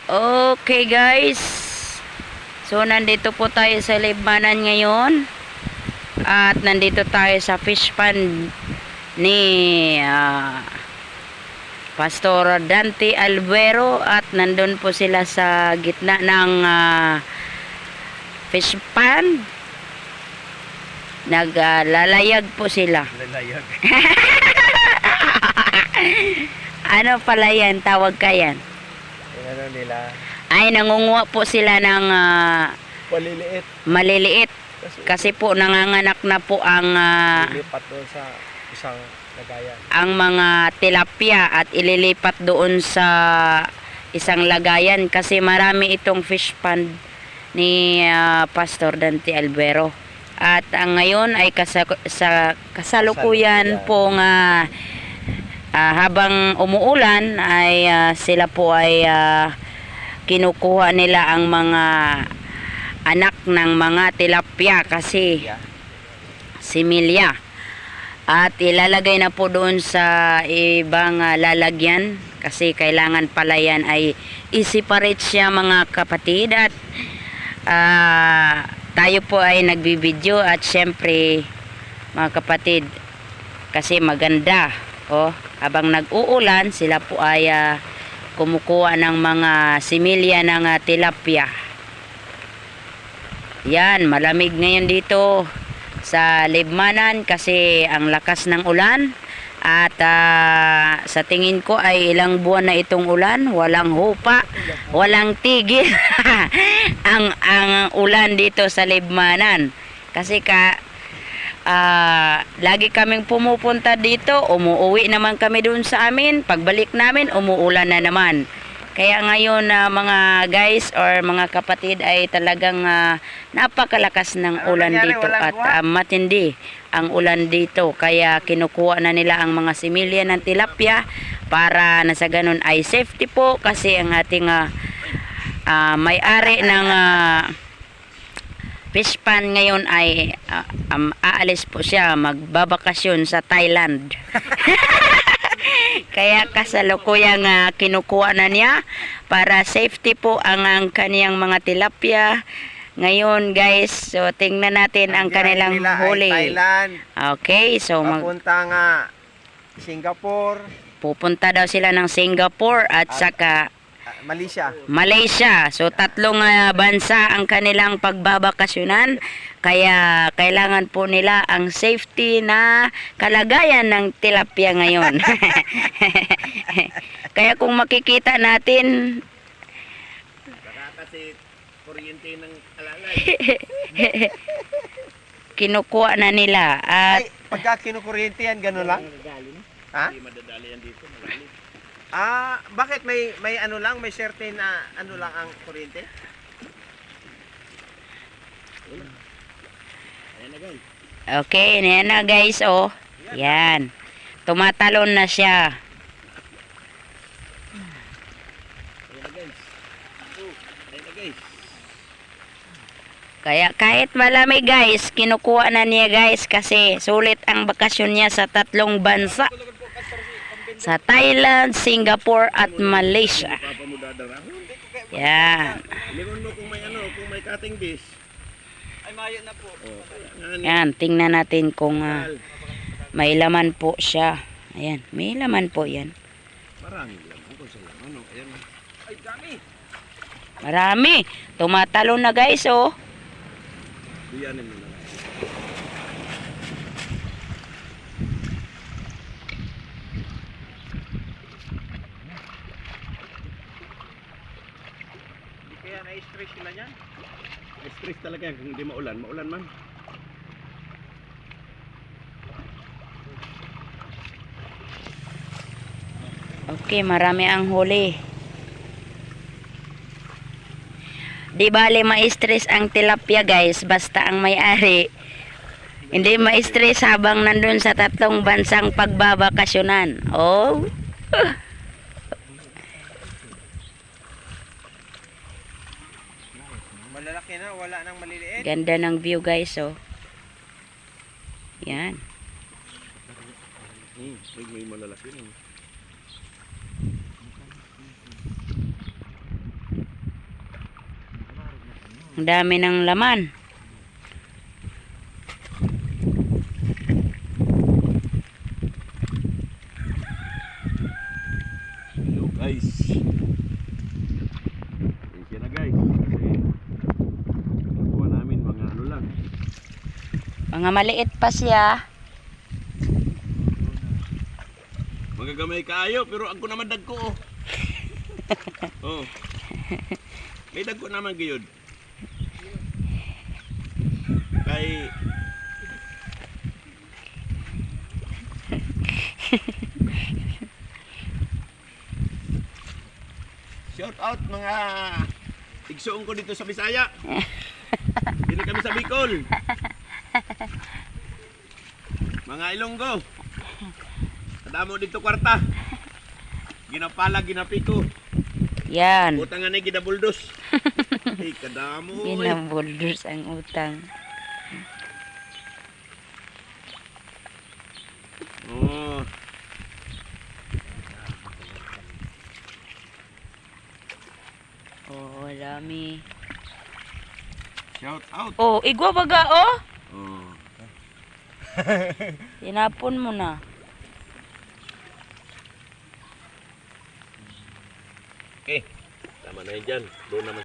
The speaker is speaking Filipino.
Okay guys, so nandito po tayo sa Libmanan ngayon at nandito tayo sa fish pond ni Pastor Dante Albuero at nandun po sila sa gitna ng fish pond. Naglalayag po sila. Lalayag. Ano pala yan? Tawag ka yan? Ano nila? Ay, nangunguha po sila ng Paliliit. maliliit. Kasi po nanganganak na po ang Lilipat doon sa isang lagayan. ang mga tilapia at ililipat doon sa isang lagayan kasi marami itong fish pond ni Pastor Dante Albuero. At ngayon ay kasalukuyan po nga habang umuulan ay sila po ay kinukuha nila ang mga anak ng mga tilapia kasi similya at ilalagay na po doon sa ibang lalagyan kasi kailangan pala yan ay i-separate siya mga kapatid at tayo po ay nagbibideo at syempre mga kapatid kasi maganda habang nag-uulan sila po ay kumukuha ng mga similya ng tilapia. Yan, malamig ngayon dito sa Libmanan kasi ang lakas ng ulan at sa tingin ko ay ilang buwan na itong ulan, walang hupa, walang tigil ang ulan dito sa Libmanan kasi lagi kaming pumupunta dito, umuuwi naman kami dun sa amin, pagbalik namin umuulan na naman. Kaya ngayon mga guys or mga kapatid ay talagang napakalakas ng ulan dito at matindi ang ulan dito. Kaya kinukuha na nila ang mga similya ng tilapia para na sa ganun ay safety po kasi ang ating may-ari ng fish pond ngayon ay aalis po siya, magbabakasyon sa Thailand. Kaya kasalukuyang kinukuha na niya para safety po ang kaniyang mga tilapia. Ngayon guys, so tingnan natin ang kanilang huli. Thailand. Okay, so Papunta nga Singapore, pupunta daw sila ng Singapore at saka Malaysia. So tatlong bansa ang kanilang pagbabakasyonan. Kaya kailangan po nila ang safety na kalagayan ng tilapia ngayon. Kaya kung makikita natin kasi kuryente ng alalay. kinukuha na nila at Ay, pagka kinukuryente yan, gano'n lang? Ha? Hindi madadali yan dito, malalim. Bakit may ano lang, may certain na ano lang ang kuryente? Ayan na guys. okay, yan na guys Yan. Tumatalon na siya. Ayan na guys. Ayan na guys. Kaya kahit malamig guys, kinukuha na niya guys kasi sulit ang bakasyon niya sa tatlong bansa. Sa Thailand, Singapore at Malaysia. Papa mo dadara. Yan. Limon mo kung may kung may cutting dish. Ay, mayo na po. Yan, tingnan natin kung may laman po siya. Ayan, may laman po yan. Marami lang. Kung sa lang. Ayan na. Ay, dami! Marami. Tumatalon na guys Duyanin mo na. Hindi kaya na-stress sila yan? Stress talaga yan kung hindi maulan. Maulan man. Okay, marami ang huli. Di bale ma-stress ang tilapia guys, basta ang may-ari hindi ma-stress habang nandun sa tatlong bansang pagbabakasyonan. Malalaki na, wala nang maliliit. Ganda ng view guys Yan. May malalaki. Ang dami ng laman. Hello guys. Thank na guys. Kasi nakuha namin mga ano lang. Mga maliit pa siya. Magagamay kaayo pero ako naman dagko oh. Oh. May dagko naman gayud. Kay shout out mga igsoon ko dito sa Bisaya. Dili kami sa Bicol. Mga Ilonggo. Kadamo dito kwarta. Ginapala, ginapiko. Yan. Utangan ay ginabuldos. Ay, kadamo. Ginaboulders ang utang. Oh. Oh, dami. Shout out. Oh, igwa baga oh. Oh. Tinapon mo na. Okay. Tama na yan dyan. Doon naman.